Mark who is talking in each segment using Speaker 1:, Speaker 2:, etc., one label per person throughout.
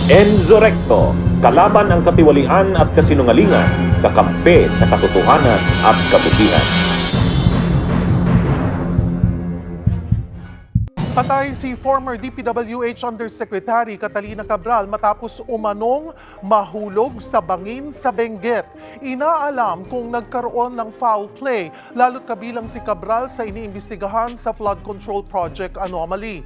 Speaker 1: Enzo Recto, kalaban ang katiwalian at kasinungalingan, kakampi sa katotohanan at kabutihan.
Speaker 2: Patay si former DPWH Undersecretary Catalina Cabral matapos umanong mahulog sa bangin sa Benguet. Inaalam kung nagkaroon ng foul play, lalo't kabilang si Cabral sa iniimbestigahan sa flood control project anomaly.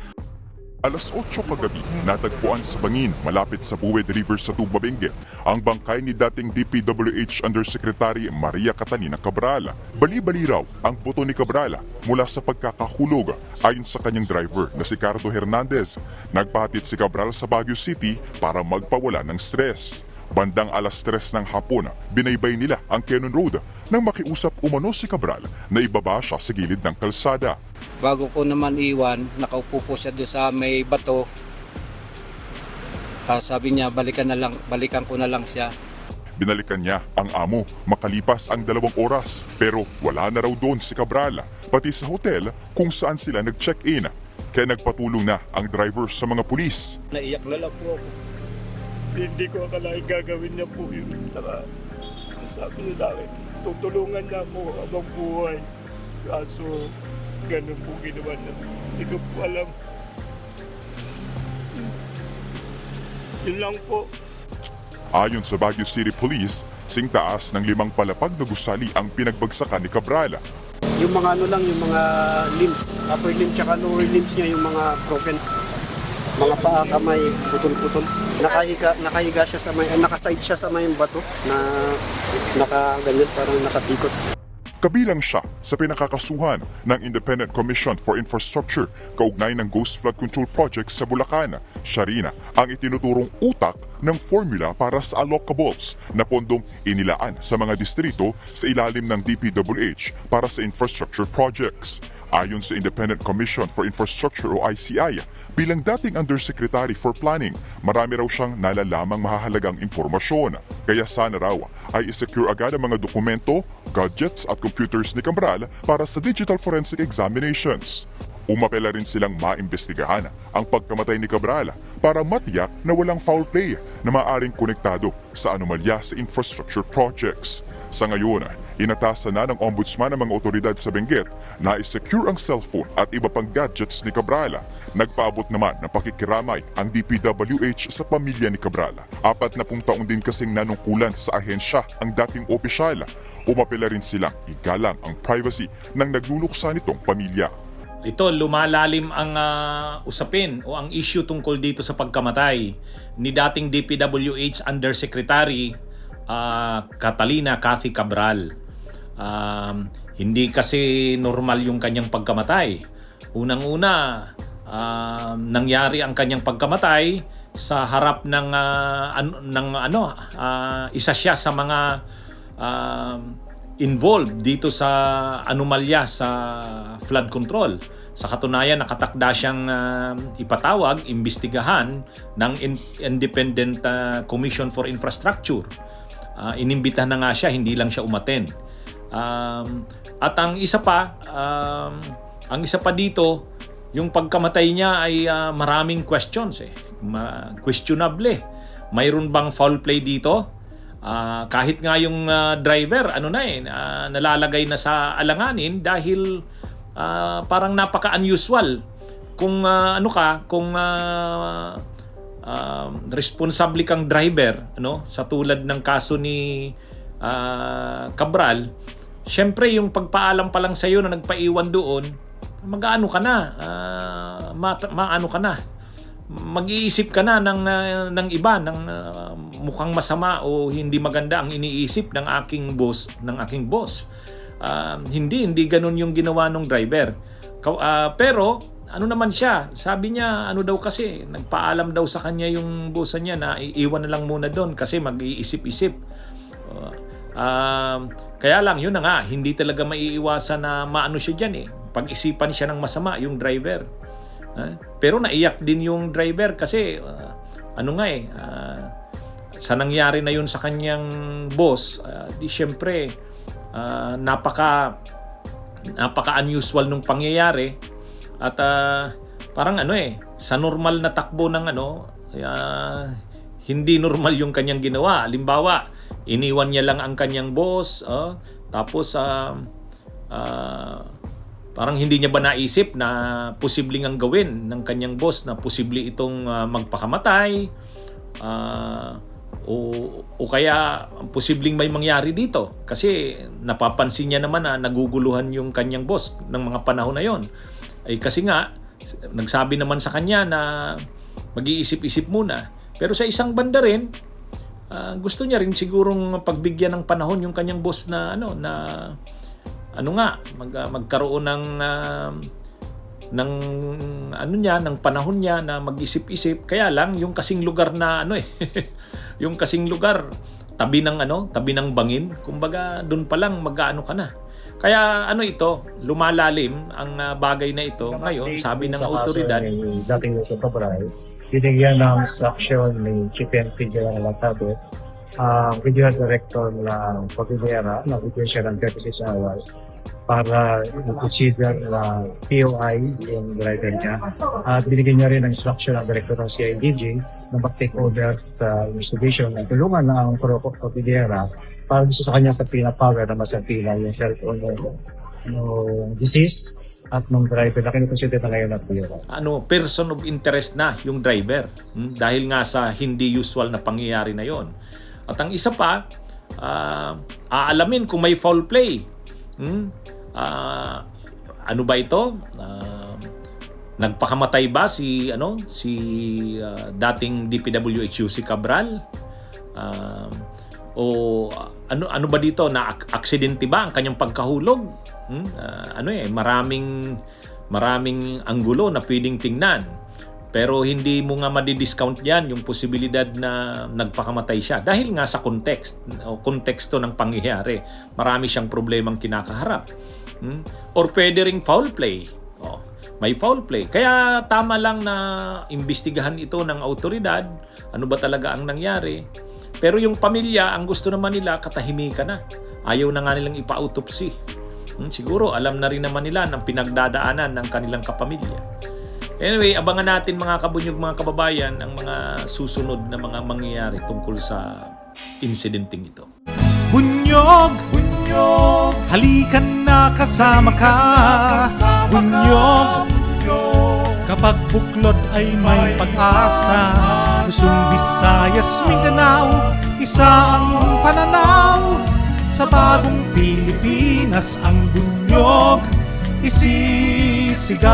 Speaker 3: Alas 8 kagabi, natagpuan sa bangin malapit sa Buwed River sa Tuba, Benguet ang bangkay ni dating DPWH Undersecretary Maria Catalina Cabral. Bali-bali raw ang buto ni Cabral mula sa pagkakahulog ayon sa kanyang driver na si Cardo Hernandez. Nagpahatid si Cabral sa Baguio City para magpawala ng stress. Bandang alas 3 ng hapon, binaybay nila ang Quezon Road nang makiusap umano si Cabral na ibaba siya sa gilid ng kalsada.
Speaker 4: Bago ko naman iwan, nakaupo po siya doon sa may bato. Sabi niya, balikan ko na lang siya.
Speaker 3: Binalikan niya ang amo makalipas ang 2 oras pero wala na raw doon si Cabral, pati sa hotel kung saan sila nag-check-in. Kaya nagpatulong na ang driver sa mga pulis.
Speaker 4: Naiyak na lang po ako. Hindi ko akalain gagawin niya po yun. Saka, ang sabi niya sa akin, tutulungan niya ako habang buhay. Kaso, ganun po ginawa niya. Hindi ko po alam. Yun lang po.
Speaker 3: Ayon sa Baguio City Police, singtaas ng 5 palapag na gusali ang pinagbagsakan ni Cabral.
Speaker 5: Yung mga ano lang, yung mga limbs, upper limb tsaka lower limbs niya, yung mga broken. Mga paa, kamay, putol-putol. Nakahiga siya sa may, nakaside siya sa may bato na nakaganyan, parang nakatikot.
Speaker 3: Kabilang siya sa pinakakasuhan ng Independent Commission for Infrastructure kaugnay ng Ghost Flood Control Project sa Bulacan. Siya rin ang itinuturong utak ng formula para sa allocables na pondong inilaan sa mga distrito sa ilalim ng DPWH para sa infrastructure projects. Ayon sa Independent Commission for Infrastructure o ICI, bilang dating Undersecretary for Planning, marami raw siyang nalalamang mahahalagang impormasyon. Kaya sana raw ay isecure agad ang mga dokumento, gadgets at computers ni Cabral para sa digital forensic examinations. Umapela rin silang maimbestigahan ang pagkamatay ni Cabral para matiyak na walang foul play na maaaring konektado sa anomalya sa infrastructure projects. Sa ngayon, inatasan na ng ombudsman ng mga otoridad sa Benguet na i-secure ang cellphone at iba pang gadgets ni Cabral. Nagpaabot naman ng pakikiramay ang DPWH sa pamilya ni Cabral. 40 taong din kasing nanungkulan sa ahensya ang dating opisyal. Umapela rin silang igalang ang privacy ng nagluluksa nitong pamilya.
Speaker 6: Ito, lumalalim ang usapin o ang issue tungkol dito sa pagkamatay ni dating DPWH Undersecretary Catalina Cathy Cabral. Hindi kasi normal yung kanyang pagkamatay. Unang-una, nangyari ang kanyang pagkamatay sa harap ng isa siya sa mga involved dito sa anomalya sa flood control. Sa katunayan, nakatakda siyang ipatawag, imbestigahan ng Independent Commission for Infrastructure. Inimbitahan na nga siya, hindi lang siya umattend. At ang isa pa dito, yung pagkamatay niya ay maraming questions questionable. Mayroon bang foul play dito? Kahit nga yung driver nalalagay na sa alanganin dahil parang napaka-unusual kung responsable kang driver sa tulad ng kaso ni Cabral. Syempre yung pagpaalam pa lang sa iyo na nagpaiwan doon, mag-aano ka na, mag-iisip ka na ng iba, ng mukhang masama o hindi maganda ang iniisip ng aking boss. Hindi ganun yung ginawa ng driver. Pero ano naman siya, sabi niya daw kasi nagpaalam daw sa kanya yung boss niya na iiwan na lang muna doon kasi mag-iisip-isip. Kaya lang yun na nga, hindi talaga maiiwasan na maano siya dyan pag-isipan siya ng masama yung driver. Pero naiyak din yung driver kasi sa nangyari na yun sa kanyang boss, di syempre napaka-unusual nung pangyayari at parang sa normal na takbo ng hindi normal yung kanyang ginawa. Halimbawa, iniwan niya lang ang kanyang boss, tapos parang hindi niya ba naisip na posibleng ang gawin ng kanyang boss, na posible itong magpakamatay, o kaya posibleng may mangyari dito kasi napapansin niya naman na naguguluhan yung kanyang boss ng mga panahon na yon. Ay kasi nga nagsabi naman sa kanya na mag-iisip-isip muna. Pero sa isang banda rin, gusto niya rin sigurong pagbigyan ng panahon yung kanyang boss na magkaroon ng panahon niya na mag-isip-isip. Kaya lang yung kasing lugar na yung kasing lugar tabi ng bangin, kumbaga doon pa lang mag-aano ka na. Kaya lumalalim ang bagay na ito. Ngayon, sabi ng autoridad,
Speaker 7: dating sa Cabral, binigyan ng instruction ni Chief NP General Latado, Regional Director ng Cordillera, nabigyan siya ng 36 hours para i-consider na POI yung driver niya. At binigyan niya rin ng instruction ng Director ng CIDG na mag-take over sa investigation na tulungan na ang Cordillera para gusto sa kanya sa pinapower na masapila yung cellphone ng deceased at ng driver na kinukonsider na ngayon at POI.
Speaker 6: Person of interest na yung driver, dahil nga sa hindi usual na pangyayari na yon. At ang isa pa, aalamin kung may foul play. Ano ba ito? Nagpakamatay ba si dating DPWH si Cabral? O ano ba dito, na aksidente ba ang kanyang pagkahulog? Maraming anggulo na pwedeng tingnan. Pero hindi mo nga madi-discount yan yung posibilidad na nagpakamatay siya dahil nga sa konteksto ng pangyayari. Marami siyang problemang kinakaharap. Or pwede ring foul play. May foul play. Kaya tama lang na imbestigahan ito ng autoridad. Ano ba talaga ang nangyari? Pero yung pamilya, ang gusto naman nila, katahimikan na. Ayaw na nga nilang ipa-autopsy. Siguro alam na rin naman nila ng pinagdadaanan ng kanilang kapamilya. Anyway, abangan natin mga kabunyog, mga kababayan, ang mga susunod na mga mangyayari tungkol sa incidenting ito.
Speaker 8: Bunyog, bunyog, halikan na kasama ka. Bunyog, kapag buklod ay may pag-asa. Luzon, Visayas, Mindanao, isa ang pananaw. Sa bagong Pilipinas ang bunyog isisigaw.